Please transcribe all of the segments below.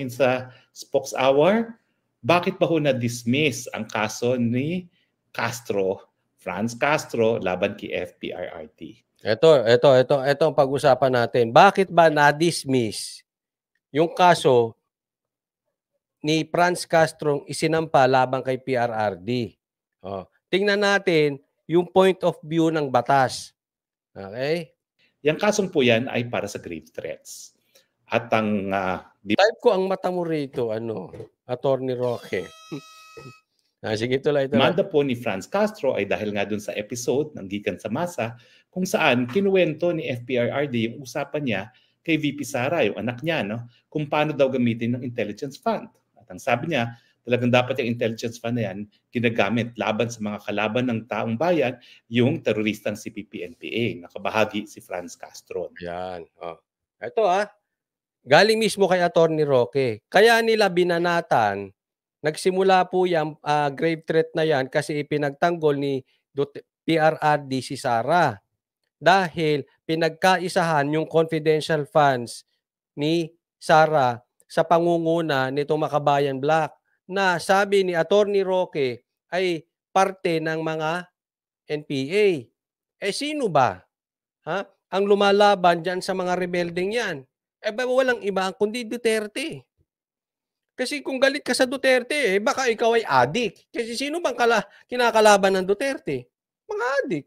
sa Spokes Hour, bakit ba ho na-dismiss ang kaso ni Castro, Franz Castro, laban kay FPRRD? Ito ang pag-usapan natin. Bakit ba na-dismiss yung kaso ni Franz Castro isinampa laban kay PRRD? Tingnan natin yung point of view ng batas. Okay? Yung kasong po yan ay para sa grave threats. At ang type ko ang mata mo rito, Attorney Roque. Sige, tuloy. demanda po ni Franz Castro ay dahil nga dun sa episode ng Gikan sa Masa kung saan kinuwento ni FPRRD yung usapan niya kay VP Sara, yung anak niya, no, kung paano daw gamitin ng intelligence fund. At ang sabi niya, talagang dapat yung intelligence fund na yan ginagamit laban sa mga kalaban ng taong bayan, yung teroristang CPP-NPA. Nakabahagi si Franz Castro. Yan. Ito galing mismo kay Attorney Roque. Kaya nila binanatan, nagsimula po yung grave threat na yan kasi ipinagtanggol ni PRRD si Sara. Dahil pinagkaisahan yung confidential funds ni Sara sa pangunguna nitong Makabayan Black na sabi ni Attorney Roque ay parte ng mga NPA. Sino ba? Ang lumalaban dyan sa mga rebeldeng yan? Walang iba kundi Duterte. Kasi kung galit ka sa Duterte, baka ikaw ay adik. Kasi sino bang kinakalaban ng Duterte? Mga adik.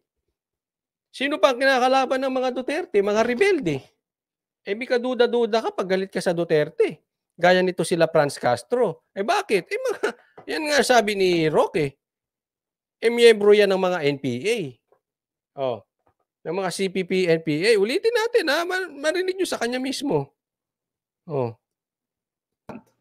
Sino pang kinakalaban ng mga Duterte? Mga rebelde. May kaduda-duda ka pag galit ka sa Duterte. Gaya nito sila Franz Castro. Bakit? Yan nga sabi ni Roque. Miyembro yan ng mga NPA. Ng mga CPP, NPA. Ulitin natin marinig nyo sa kanya mismo.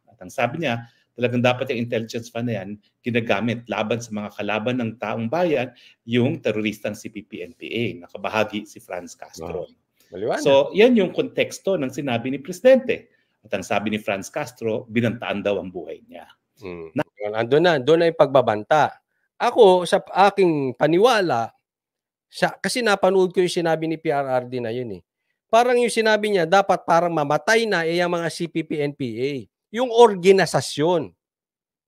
At ang sabi niya, talagang dapat yung intelligence fund na yan ginagamit laban sa mga kalaban ng taong bayan, yung teroristang CPP-NPA. Nakabahagi si Franz Castro. So, yan yung konteksto ng sinabi ni Presidente. At ang sabi ni Franz Castro, binantaan daw ang buhay niya. Doon na yung pagbabanta. Ako, sa aking paniwala, kasi napanood ko yung sinabi ni PRRD na yun Parang yung sinabi niya, dapat parang mamatay na yung mga CPP-NPA. Yung organisasyon.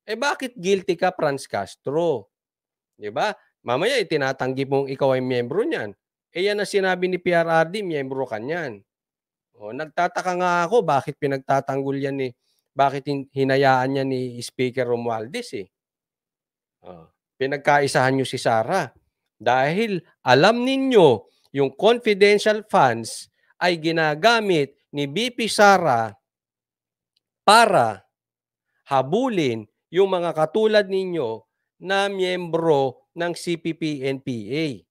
Bakit guilty ka, Franz Castro? Diba? Mamaya itinatanggi mong ikaw ay miyembro niyan. Yan ang sinabi ni PRRD, miyembro ka niyan. Nagtataka nga ako bakit pinagtatanggol yan bakit hinayaan niya ni Speaker Romualdez Pinagkaisahan niyo si Sara. Dahil alam ninyo, yung confidential funds ay ginagamit ni BP Sara para habulin yung mga katulad ninyo na miyembro ng CPP-NPA.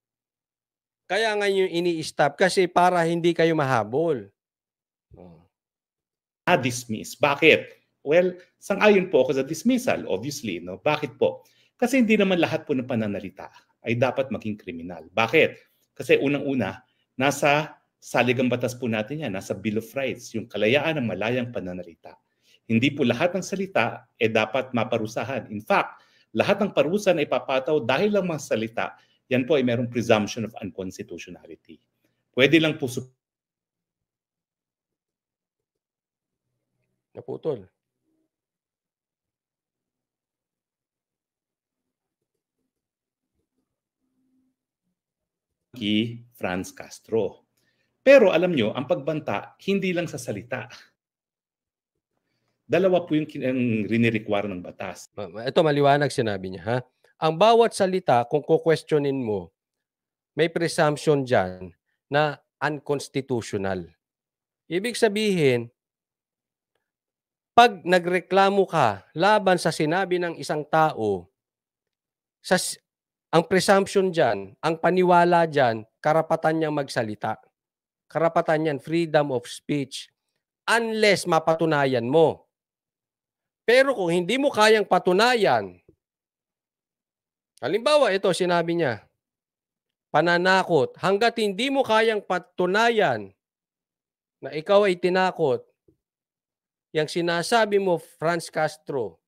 Kaya ngayon ini-stop kasi para hindi kayo mahabol. Na-dismiss. Bakit? Well, sang-ayon po ako sa dismissal, obviously. No? Bakit po? Kasi hindi naman lahat po ng pananalita ay dapat maging kriminal. Bakit? Kasi unang-una, nasa saligang batas po natin yan, nasa Bill of Rights, yung kalayaan ng malayang pananalita. Hindi po lahat ng salita dapat maparusahan. In fact, lahat ng parusa na ipapataw dahil lang mga salita, yan po ay merong presumption of unconstitutionality. Pwede lang po naputol. Kay Franz Castro. Pero alam nyo, ang pagbanta, hindi lang sa salita. Dalawa po yung rinirequire ng batas. Ito maliwanag sinabi niya. Ang bawat salita, kung kukwestiyonin mo, may presumption dyan na unconstitutional. Ibig sabihin, pag nagreklamo ka laban sa sinabi ng isang tao, ang presumption dyan, ang paniwala dyan, karapatan niyang magsalita. Karapatan niyan, freedom of speech. Unless mapatunayan mo. Pero kung hindi mo kayang patunayan, halimbawa ito sinabi niya, pananakot, hanggat hindi mo kayang patunayan na ikaw ay tinakot, yung sinasabi mo, Franz Castro,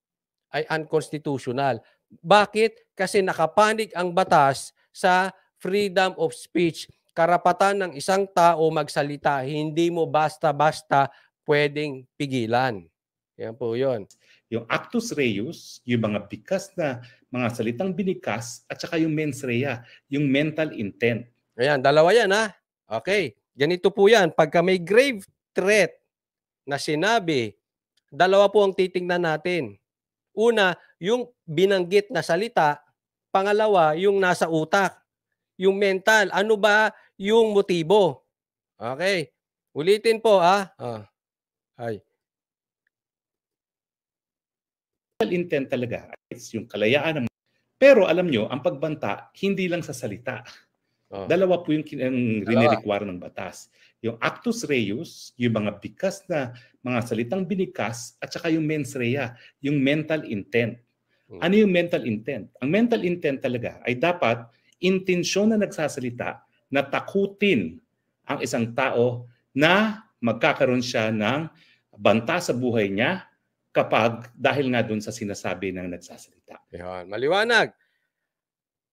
ay unconstitutional. Bakit? Kasi nakapanig ang batas sa freedom of speech. Karapatan ng isang tao magsalita, hindi mo basta-basta pwedeng pigilan. Yan po yun. Yung actus reus, yung mga bikas na mga salitang binikas, at saka yung mens rea, yung mental intent. Ayan, dalawa yan ha. Okay, ganito po yan. Pagka may grave threat na sinabi, dalawa po ang titingnan natin. Una, yung binanggit na salita. Pangalawa, yung nasa utak. Yung mental. Ano ba yung motibo? Okay. Ulitin po ay. Mental intent talaga is yung kalayaan ng. Pero alam nyo, ang pagbanta, hindi lang sa salita. Dalawa po yung rinirequire ng batas. Yung actus reus, yung mga bikas na mga salitang binikas, at saka yung mens rea, yung mental intent. Ano yung mental intent? Ang mental intent talaga ay dapat intensyon na nagsasalita na takutin ang isang tao na magkakaroon siya ng banta sa buhay niya kapag dahil nga dun sa sinasabi ng nagsasalita. Yan, maliwanag.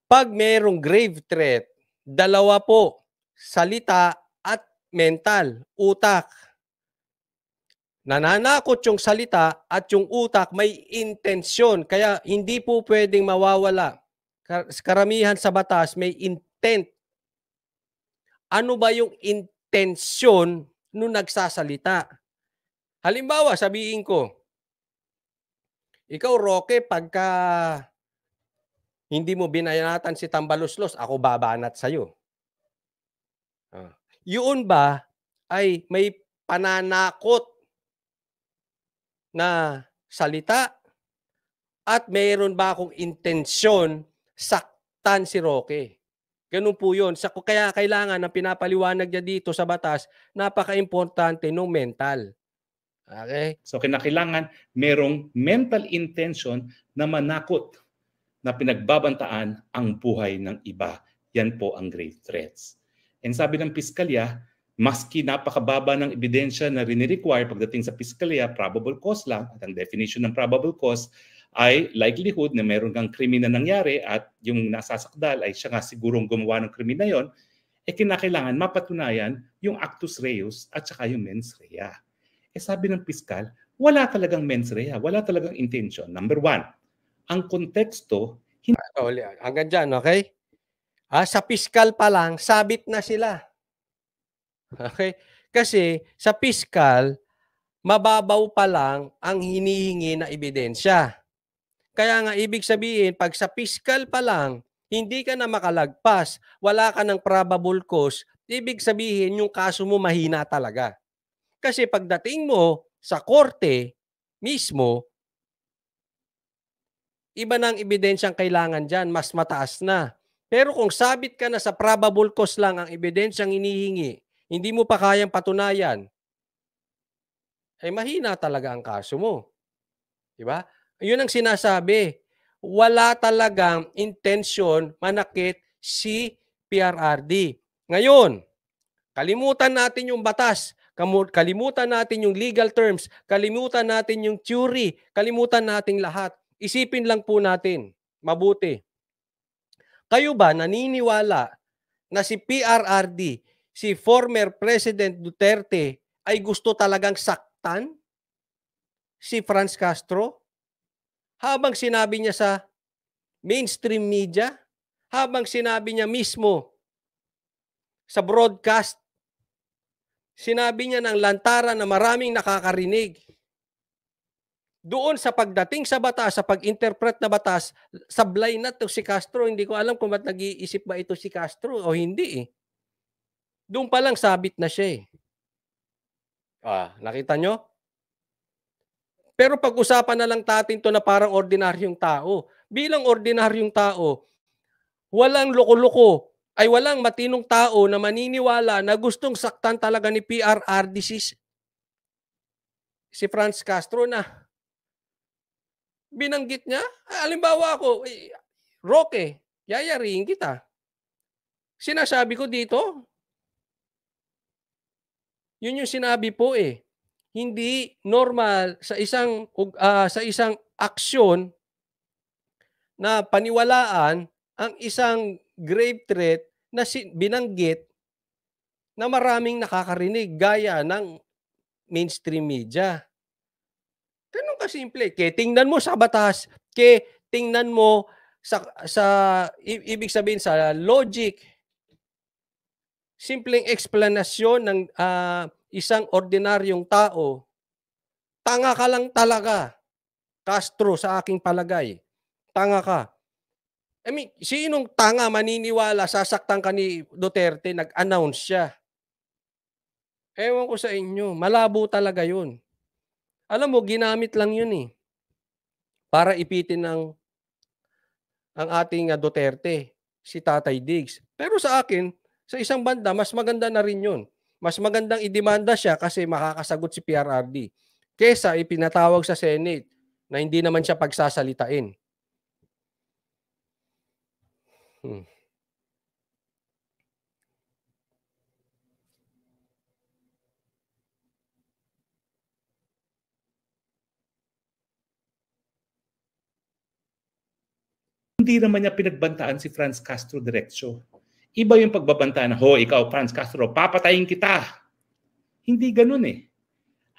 Pag mayroong grave threat, dalawa po, salita at mental, utak. Nananakot yung salita at yung utak may intensyon. Kaya hindi po pwedeng mawawala. Karamihan sa batas may intent. Ano ba yung intensyon nung nagsasalita? Halimbawa, sabihin ko, ikaw, Roque, pagka hindi mo binayanatan si Tambaluslos, ako babanat sa'yo. Yun ba ay may pananakot na salita at mayroon ba akong intensyon saktan si Roque? Ganun po yun. Kaya kailangan na pinapaliwanag niya dito sa batas, napaka-importante ng mental. Okay? So kinakailangan merong mental intention na manakot na pinagbabantaan ang buhay ng iba. Yan po ang grave threats. And sabi ng piskalya, maski napakababa ng ebidensya na rini-require pagdating sa piskalya, probable cause lang, at ang definition ng probable cause ay likelihood na meron kang krimen na nangyari at yung nasasakdal ay siya nga sigurong gumawa ng krimen na yon, kinakailangan mapatunayan yung actus reus at saka yung mens rea. Sabi ng piskal, wala talagang mens rea, wala talagang intention. Number one, ang konteksto. Hanggang dyan, okay? Sa piskal pa lang, sabit na sila. Okay? Kasi sa piskal, mababaw pa lang ang hinihingi na ebidensya. Kaya nga, ibig sabihin, pag sa piskal pa lang, hindi ka na makalagpas, wala ka ng probable cause, ibig sabihin, yung kaso mo mahina talaga. Kasi pagdating mo sa korte mismo, iba ng ebidensyang kailangan dyan, mas mataas na. Pero kung sabit ka na sa probable cause lang ang ebidensyang hinihingi, hindi mo pa kayang patunayan, ay mahina talaga ang kaso mo. Diba? Yun ang sinasabi. Wala talagang intensyon manakit si PRRD. Ngayon, kalimutan natin yung batas, kalimutan natin yung legal terms, kalimutan natin yung theory, kalimutan natin lahat. Isipin lang po natin, mabuti. Kayo ba naniniwala na si PRRD, si former President Duterte, ay gusto talagang saktan si Franz Castro? Habang sinabi niya sa mainstream media, habang sinabi niya mismo sa broadcast, sinabi niya ng lantaran na maraming nakakarinig. Doon sa pagdating sa batas, sa pag-interpret na batas, sablay na to si Castro. Hindi ko alam kung ba't nag-iisip ba ito si Castro o hindi eh. Doon pa lang sabit na siya eh. Nakita nyo? Pero pag-usapan na lang natin to na parang ordinaryong tao. Bilang ordinaryong tao, walang loko-loko, ay walang matinong tao na maniniwala na gustong saktan talaga ni PRRD si Franz Castro na binanggit niya. Halimbawa ako, Roque, yayariin kita. Sinasabi ko dito, yun yung sinabi po eh. Hindi normal sa isang aksyon na paniwalaan ang isang grave threat na binanggit na maraming nakakarinig gaya ng mainstream media. Ganun kasimple. Kaya tingnan mo sa batas, kaya tingnan mo ibig sabihin sa logic, simpleng eksplanasyon ng isang ordinaryong tao, tanga ka lang talaga, Castro, sa aking palagay. Tanga ka. I mean, sinong tanga maniniwala sasaktan ka ni Duterte, nag-announce siya? Ewan ko sa inyo, malabo talaga yun. Alam mo, ginamit lang yun eh, para ipitin ang ating Duterte, si Tatay Diggs. Pero sa akin, sa isang banda, mas maganda na rin yun. Mas magandang idemanda siya kasi makakasagot si PRRD kesa ipinatawag sa Senate na hindi naman siya pagsasalitain. Hindi naman niya pinagbantaan si Franz Castro diretso. Iba yung pagbabantaan na, ho, ikaw Franz Castro, papatayin kita. Hindi ganun eh.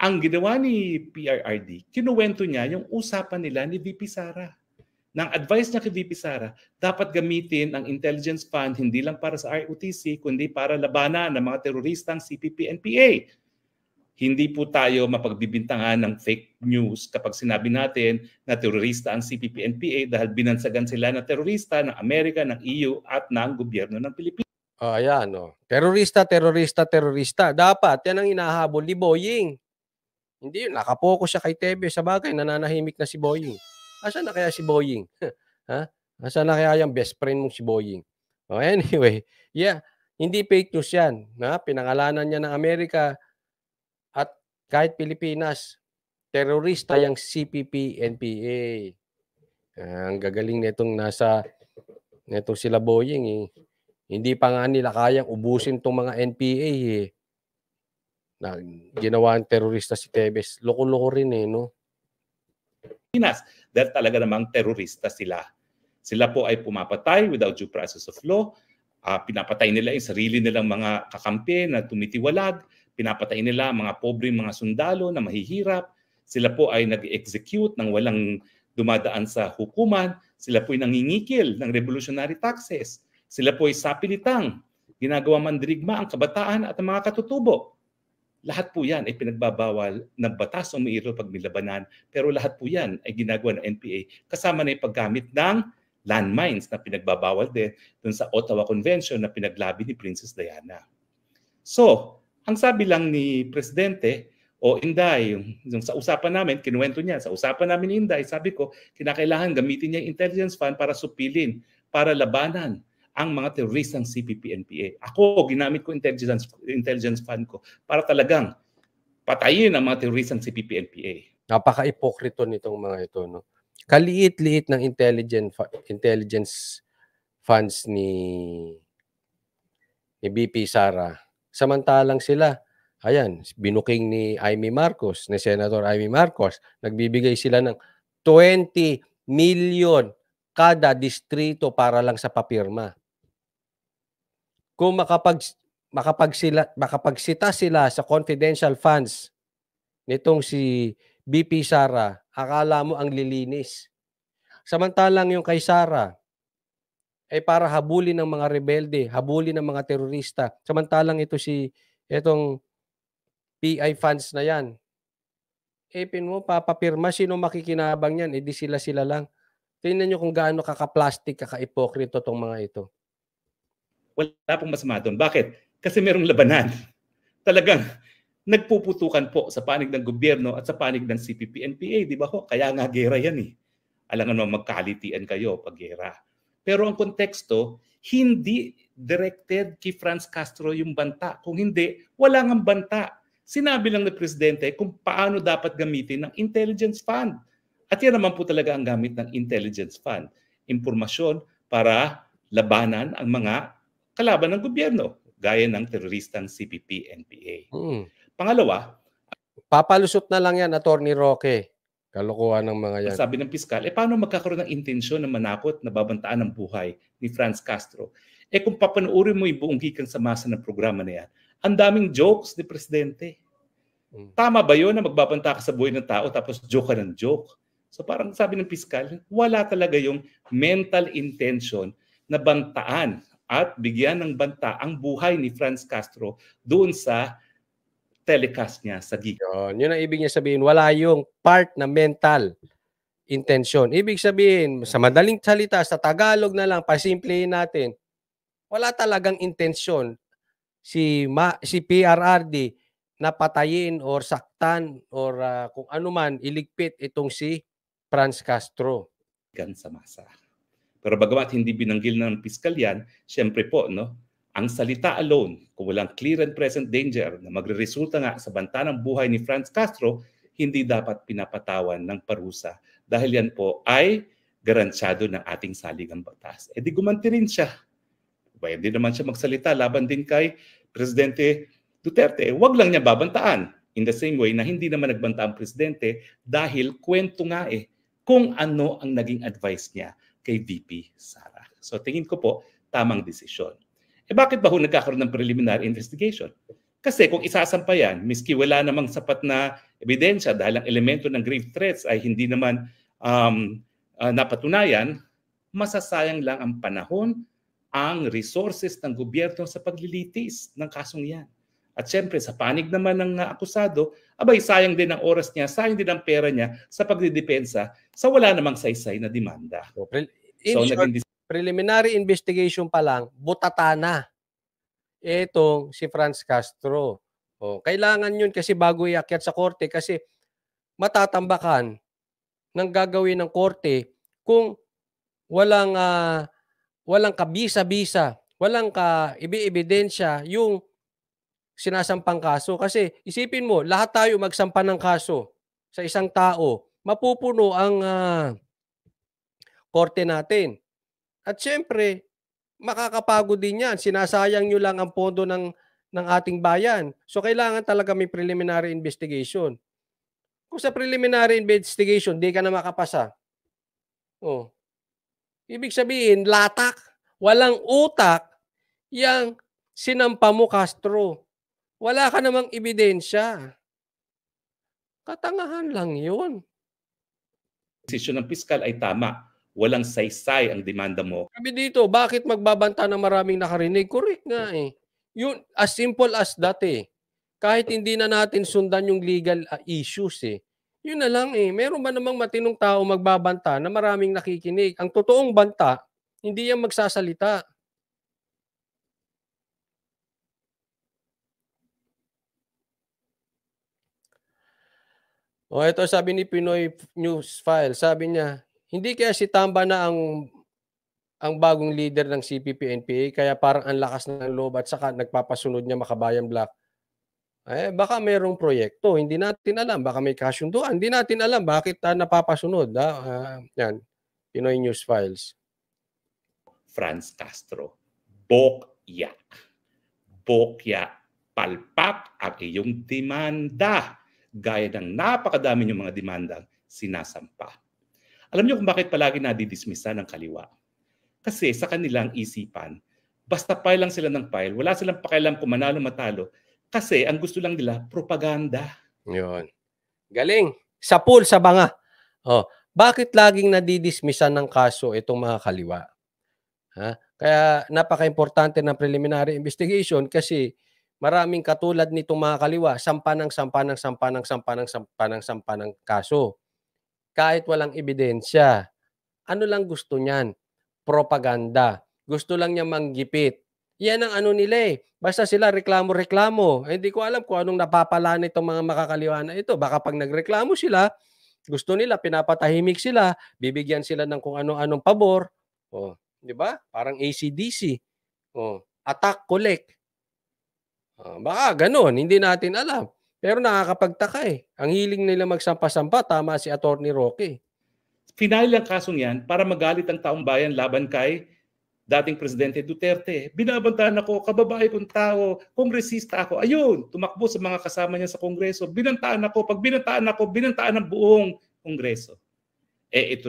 Ang ginawa ni PRRD, kinuwento niya yung usapan nila ni VP Sara. Nang advice niya kay VP Sara, dapat gamitin ang intelligence fund hindi lang para sa ROTC, kundi para labanan ng mga teroristang CPP-NPA. Hindi po tayo mapagbibintangan ng fake news kapag sinabi natin na terorista ang CPP-NPA dahil binansagan sila na terorista ng Amerika, ng EU at ng gobyerno ng Pilipinas. Oh, ayan, oh. Terorista, terorista, terorista. Dapat, yan ang hinahabol ni Boying. Hindi yun, nakapokus siya kay Tebe. Sa bagay, nananahimik na si Boying. Asan na kaya si Boying? Ha? Asan na kaya yung best friend mong si Boying? Oh, anyway, yeah, hindi fake news yan. Pinangalanan niya ng Amerika at kahit Pilipinas, terorista yung CPP-NPA. Ang gagaling nitong netong sila Boying eh. Hindi pa nga nila kayang ubusin tong mga NPA eh. Na ginawa ng terorista si Tebes. Loko-loko rin eh, no? Dahil talaga namang terorista sila. Sila po ay pumapatay without due process of law. Pinapatay nila yung sarili nilang mga kakampi na tumitiwalag. Pinapatay nila ang mga pobreng mga sundalo na mahihirap. Sila po ay nag-execute ng walang dumadaan sa hukuman. Sila po ay nangingikil ng revolutionary taxes. Sila po ay sapilitang, ginagawa mandirigma ang kabataan at ang mga katutubo. Lahat po yan ay pinagbabawal ng batas o umiiro pag nilabanan. Pero lahat po yan ay ginagawa ng NPA kasama na yung paggamit ng landmines na pinagbabawal din dun sa Ottawa Convention na pinaglabi ni Princess Diana. So, ang sabi lang ni Presidente, Inday, yung sa usapan namin, kinuwento niya, sa usapan namin ni Inday, sabi ko, kinakailangan gamitin niya yung intelligence fund para supilin, para labanan ang mga teroristang CPP-NPA. Ako, ginamit ko intelligence fund ko para talagang patayin ang mga teroristang CPP-NPA. Napaka-ipokrito nitong mga ito, no? Kaliit-liit ng intelligence funds ni BP Sara. Samantalang sila, ayan, binuking ni Amy Marcos, ni Senator Amy Marcos, nagbibigay sila ng 20 million kada distrito para lang sa papirma. Kung makapagsita sila sa confidential funds nitong si BP Sara, akala mo ang lilinis. Samantalang yung kay Sara ay para habulin ng mga rebelde, habulin ng mga terorista. Samantalang itong PI funds na yan, mo, papapirma, sino makikinabang yan? Di sila lang. Tingnan nyo kung gaano kaka-plastic, kaka-ipokrito tong mga ito. Wala pong masama doon. Bakit? Kasi merong labanan. Talagang nagpuputukan po sa panig ng gobyerno at sa panig ng CPP-NPA. Di ba ho? Kaya nga gera yan eh. Alam nga magkalitian kayo pag gera. Pero ang konteksto, hindi directed kay Franz Castro yung banta. Kung hindi, wala ngang banta. Sinabi lang ng Presidente kung paano dapat gamitin ng intelligence fund. At yan naman po talaga ang gamit ng intelligence fund. Impormasyon para labanan ang mga kalaban ng gobyerno, gaya ng teroristang CPP-NPA. Pangalawa, papalusot na lang yan, Attorney Roque. Kalokohan ng mga yan. Sabi ng piskal, paano magkakaroon ng intensyon na manakot na babantaan ng buhay ni Franz Castro? Kung papanoorin mo yung buong gikang sa masa ng programa na yan, ang daming jokes ni Presidente. Tama ba yun na magbabanta ka sa buhay ng tao tapos joke ka ng joke? So parang sabi ng piskal, wala talaga yung mental intention na bantaan at bigyan ng banta ang buhay ni Franz Castro doon sa telecast niya sa Giga. Yun ang ibig niya sabihin, wala yung part na mental intention. Ibig sabihin, sa madaling salita, sa Tagalog na lang, pasimplihin natin, wala talagang intensyon si PRRD na patayin or saktan or kung ano man, iligpit itong si Franz Castro. Sa masa. Pero bagamat hindi binanggil ng piskal yan, syempre po, no, ang salita alone, kung walang clear and present danger na magreresulta nga sa banta ng buhay ni Franz Castro, hindi dapat pinapatawan ng parusa dahil yan po ay garansyado ng ating saligang batas. E di gumanti rin siya. Pwede naman siya magsalita laban din kay Presidente Duterte. Wag lang niya babantaan. In the same way na hindi naman nagbanta ang Presidente dahil kwento nga kung ano ang naging advice niya kay VP Sara. So tingin ko po, tamang desisyon. Bakit ba nagkakaroon ng preliminary investigation? Kasi kung isasampa yan, miski wala namang sapat na ebidensya dahil ang elemento ng grave threats ay hindi naman napatunayan, masasayang lang ang panahon, ang resources ng gobyerno sa paglilitis ng kasong yan. At syempre, sa panig naman ng akusado, abay, sayang din ang oras niya, sayang din ang pera niya sa pagdidepensa sa wala namang saysay na demanda. Preliminary investigation pa lang, butata na itong si Franz Castro. Kailangan yun kasi bago iakyat sa korte kasi matatambakan ng gagawin ng korte kung walang kabisa-bisa, walang ebidensya yung sinasampang kaso. Kasi isipin mo, lahat tayo magsampa ng kaso sa isang tao, mapupuno ang korte natin. At syempre, makakapagod din yan. Sinasayang nyo lang ang pondo ng ating bayan. So, kailangan talaga may preliminary investigation. Kung sa preliminary investigation, di ka na makapasa. Ibig sabihin, latak, walang utak, yang sinampa mo, Castro. Wala ka namang ebidensya. Katangahan lang yun. Desisyon ng piskal ay tama. Walang saysay ang demanda mo. Sabi dito, bakit magbabanta ng maraming nakarinig? Correct nga Yun, as simple as that Kahit hindi na natin sundan yung legal issues Yun na lang Meron ba namang matinong tao magbabanta na maraming nakikinig? Ang totoong banta, hindi yan magsasalita. Ito sabi ni Pinoy News File. Sabi niya, hindi kaya si Tamba na ang bagong leader ng CPP-NPA kaya parang ang lakas ng loob at saka nagpapasunod niya Makabayan Black. Baka mayroong proyekto, hindi natin alam, baka may kasunduan, hindi natin alam bakit napapasunod. Yan, Pinoy News Files. Franz Castro, bokya. Bokya, palpak ang iyong demanda gaya ng napakadami niyong mga demandang sinasampa. Alam niyo kung bakit palagi nadidismissa ng kaliwa? Kasi sa kanilang isipan, basta file lang sila ng file, wala silang pakialam kung manalo matalo, kasi ang gusto lang nila, propaganda. Yun. Galing. Sa pool, sa banga. Bakit laging nadidismissan ng kaso itong mga kaliwa? Kaya napaka-importante ng preliminary investigation kasi maraming katulad nitong mga kaliwa, sampa ng kaso. Kahit walang ebidensya. Ano lang gusto niyan? Propaganda. Gusto lang niya manggipit. Yan ang ano nila Basta sila reklamo-reklamo. Hindi ko alam kung anong napapala nitong mga makakaliwa na ito. Baka pag nagreklamo sila, gusto nila, pinapatahimik sila, bibigyan sila ng kung anong pabor. Di ba? Parang AC/DC. Attack, collect. Baka ganun, hindi natin alam. Pero nakakapagtaka Ang hiling nila magsampa-sampa, tama si Attorney Roque. Final ang kasong yan para magalit ang taong bayan laban kay dating Presidente Duterte. Binabantaan ako, kababae kong tao, kongresista ako. Ayun, tumakbo sa mga kasama niya sa Kongreso. Binantaan ako. Pag binantaan ako, binantaan ng buong Kongreso. Ito.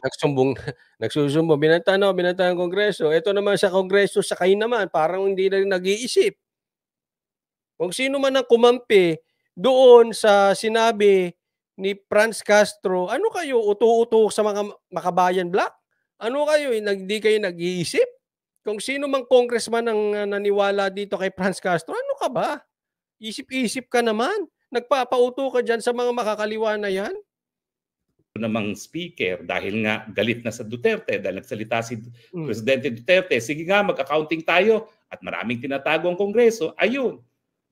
Nagsusumbong, binantaan ng Kongreso. Ito naman sa Kongreso, sa kayo naman, parang hindi na rin nag-iisip. Kung sino man ang kumampi, doon sa sinabi ni Franz Castro, ano kayo, uto-uto sa mga Makabayan Black? Ano kayo, hindi kayo nag-iisip? Kung sino mang congressman ang naniwala dito kay Franz Castro, ano ka ba? Isip-isip ka naman. Nagpapauto ka dyan sa mga makakaliwa na yan? Namang speaker dahil nga galit na sa Duterte dahil nagsalita si Presidente Duterte, sige nga mag-accounting tayo at maraming tinatago ang Kongreso, ayun,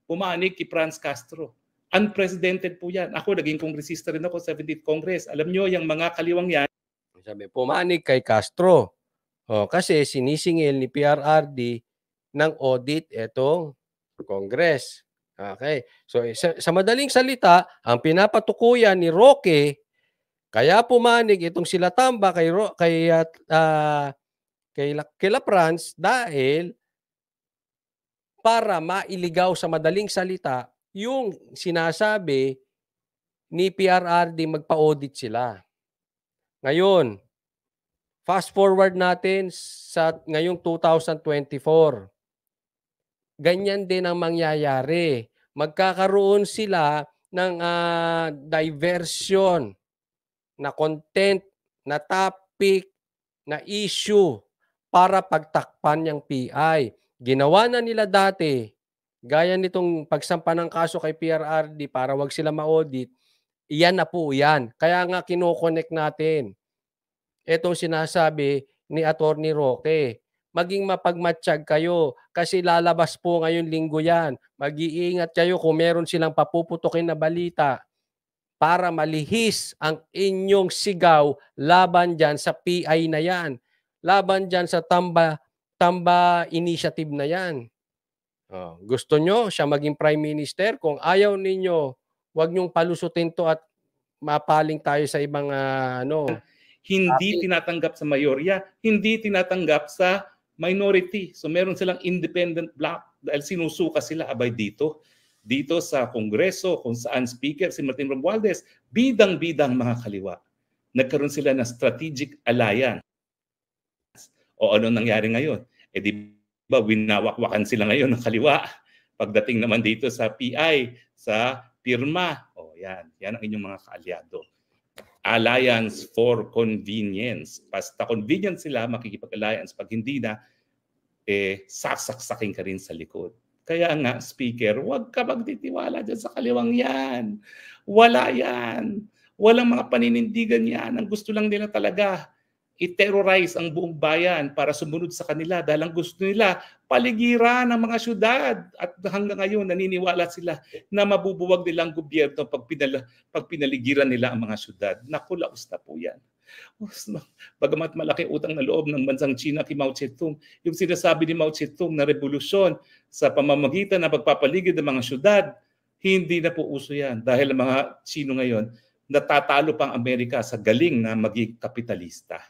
pumanig kay Franz Castro. Unprecedented po yan. Ako, naging kongresista rin ako sa 17th Congress. Alam nyo, yung mga kaliwang yan. Sabi, pumanig kay Castro. Kasi sinisingil ni PRRD ng audit itong Congress. Okay. So sa madaling salita, ang pinapatukuyan ni Roque, kaya pumanig itong sila Tamba kay Franz dahil para mailigaw sa madaling salita yung sinasabi ni PRRD magpa-audit sila. Ngayon, fast forward natin sa ngayong 2024. Ganyan din ang mangyayari. Magkakaroon sila ng diversion na content, na topic, na issue para pagtakpan yung PI. Ginawa na nila dati, gaya nitong pagsampa ng kaso kay PRRD para wag sila ma-audit, iyan na po yan. Kaya nga kino-connect natin. Itong sinasabi ni Attorney Roque, maging mapagmatsyag kayo kasi lalabas po ngayon linggo yan. Mag-iingat kayo kung meron silang papuputukin na balita para malihis ang inyong sigaw laban dyan sa PI na yan. Laban dyan sa Tamba Initiative na yan. Gusto nyo siya maging Prime Minister? Kung ayaw ninyo, huwag nyong palusutin to at mapaling tayo sa ibang hindi tinatanggap sa mayorya, hindi tinatanggap sa minority. So meron silang independent block dahil sinusuka sila abay dito sa Kongreso kung saan speaker si Martin Romualdez, bidang-bidang mga kaliwa. Nagkaroon sila ng strategic alliance. O ano nangyari ngayon? Di ba winawakwakan sila ngayon ng kaliwa pagdating naman dito sa PI, sa pirma. Yan ang inyong mga kaalyado. Alliance for convenience. Basta convenient sila, makikipag-alliance. Pag hindi na, sasaksakin ka rin sa likod. Kaya nga, Speaker, huwag ka magtitiwala dyan sa kaliwang yan. Wala yan. Walang mga paninindigan yan. Ang gusto lang nila talaga, i-terrorize ang buong bayan para sumunod sa kanila dahil ang gusto nila, paligiran ng mga syudad. At hanggang ngayon, naniniwala sila na mabubuwag nilang gobyerno pag pinaligiran nila ang mga syudad. Naku, laos na po yan. Bagamat malaki utang na loob ng bansang China kay Mao Zedong, yung sinasabi ni Mao Zedong na revolusyon sa pamamagitan ng pagpapaligid ng mga syudad, hindi na po uso yan. Dahil ang mga Chino ngayon, natatalo pang Amerika sa galing na maging kapitalista.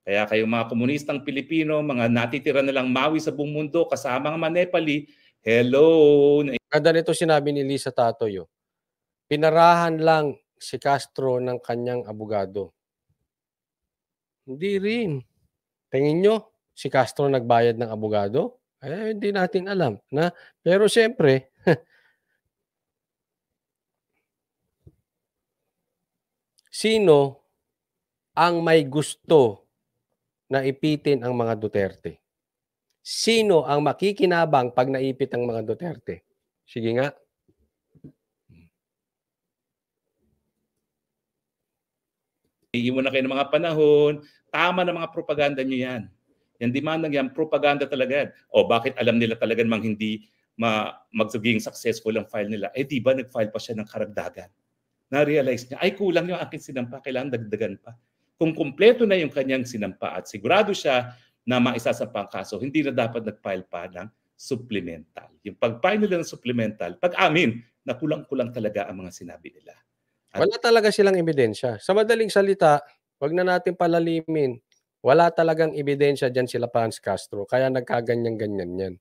Kaya kayong mga komunistang Pilipino, mga natitira na lang Maui sa buong mundo, kasama ang mga Nepali, hello! Ganda nito sinabi ni Lisa Tatoyo, pinarahan lang si Castro ng kanyang abogado. Hindi rin. Tingin nyo, si Castro nagbayad ng abogado? Hindi natin alam. Pero siyempre, sino ang may gusto na ipitin ang mga Duterte? Sino ang makikinabang pag naipit ang mga Duterte? Sige nga. Iiwan na kayo ng mga panahon, tama na mga propaganda nyo yan. Yan demandang yan, propaganda talaga yan. Bakit alam nila talaga namang hindi magiging successful ang file nila? Di ba nag-file pa siya ng karagdagan? Na-realize niya, kulang yung aking sinampa, kailangan dagdagan pa. Kung kumpleto na yung kanyang sinampa at sigurado siya na maisasampa ang kaso, hindi na dapat nag-file pa ng supplemental. Yung pag-file nila ng supplemental, pag-amin na kulang-kulang talaga ang mga sinabi nila. Wala talaga silang ebidensya. Sa madaling salita, wag na natin palalimin. Wala talagang ebidensya dyan sila Franz Castro. Kaya nagkaganyan-ganyan yan.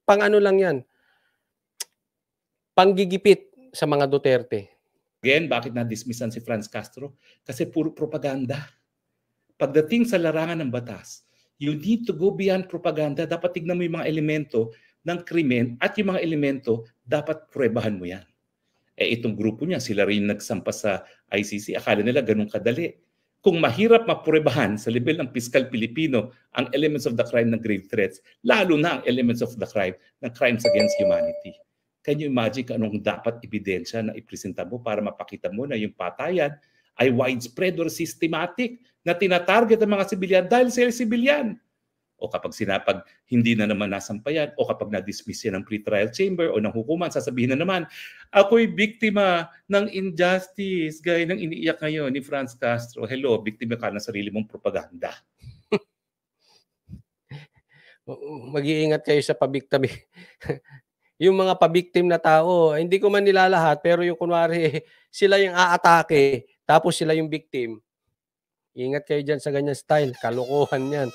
Pang-ano lang yan? Panggigipit sa mga Duterte. Again, bakit na-dismissan si Franz Castro? Kasi puro propaganda. Pagdating sa larangan ng batas, you need to go beyond propaganda. Dapat tignan mo yung mga elemento ng krimen at yung mga elemento, dapat pruebahan mo yan. Itong grupo niya, sila rin nagsampa sa ICC. Akala nila ganun kadali. Kung mahirap mapruebahan sa level ng piskal Pilipino ang elements of the crime ng grave threats, lalo na ang elements of the crime ng crimes against humanity. Can you imagine kung anong dapat ebidensya na ipresenta mo para mapakita mo na yung patayan ay widespread or systematic na tinatarget ang mga sibilyan dahil sila sibilyan? O kapag sinapag hindi na naman nasampayan, o kapag na-dismiss yan ng pre-trial chamber o ng hukuman, sasabihin na naman, ako'y biktima ng injustice, gaya ng iniiyak ngayon ni Franz Castro. Hello, biktima ka ng sarili mong propaganda. Mag-iingat kayo sa pabiktim. Yung mga pabiktim na tao, hindi ko man nilalahat, pero yung kunwari, sila yung aatake, tapos sila yung victim. Ingat kayo dyan sa ganyan style. Kalokohan yan.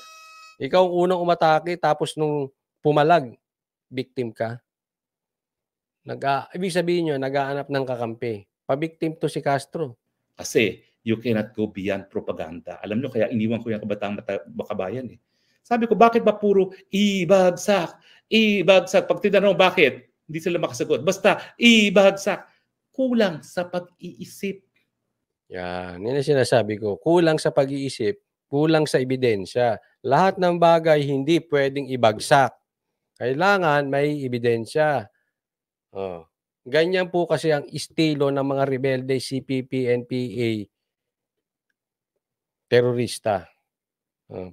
Ikaw ang unang umatake, tapos nung pumalag, victim ka. Ibig sabihin nyo, nag-aanap ng kakampi. Pabiktim to si Castro. Kasi you cannot go beyond propaganda. Alam nyo, kaya iniwan ko yung Kabataan Bakabayan. Sabi ko, bakit ba puro ibagsak? Ibagsak. Pag tinanong bakit, hindi sila makasagot. Basta, ibagsak. Kulang sa pag-iisip. Yan ang sinasabi ko. Kulang sa pag-iisip, kulang sa ebidensya. Lahat ng bagay hindi pwedeng ibagsak. Kailangan may ebidensya. Ganyan po kasi ang estilo ng mga rebelde, CPP, NPA, terorista.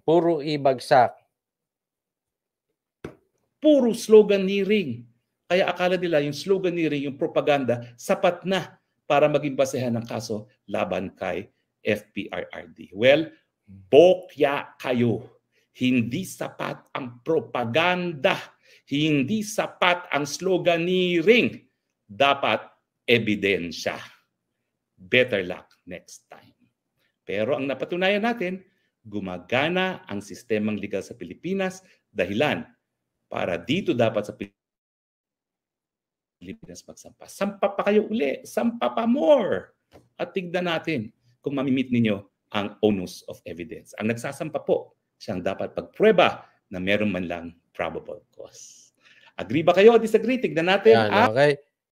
Puro ibagsak. Puro sloganeering. Kaya akala nila yung sloganeering, yung propaganda, sapat na para maging basehan ng kaso laban kay FPRRD. Well, bokya kayo. Hindi sapat ang propaganda. Hindi sapat ang sloganeering. Dapat ebidensya. Better luck next time. Pero ang napatunayan natin, gumagana ang sistemang legal sa Pilipinas, dahilan para dito dapat sa Pilipinas magsampa. Sampa pa kayo uli. Sampa pa more. At tignan natin kung mamimit ninyo ang onus of evidence. Ang nagsasampa po, siyang dapat pagprueba na meron man lang probable cause. Agree ba kayo o disagree? Tignan natin. Yan, okay.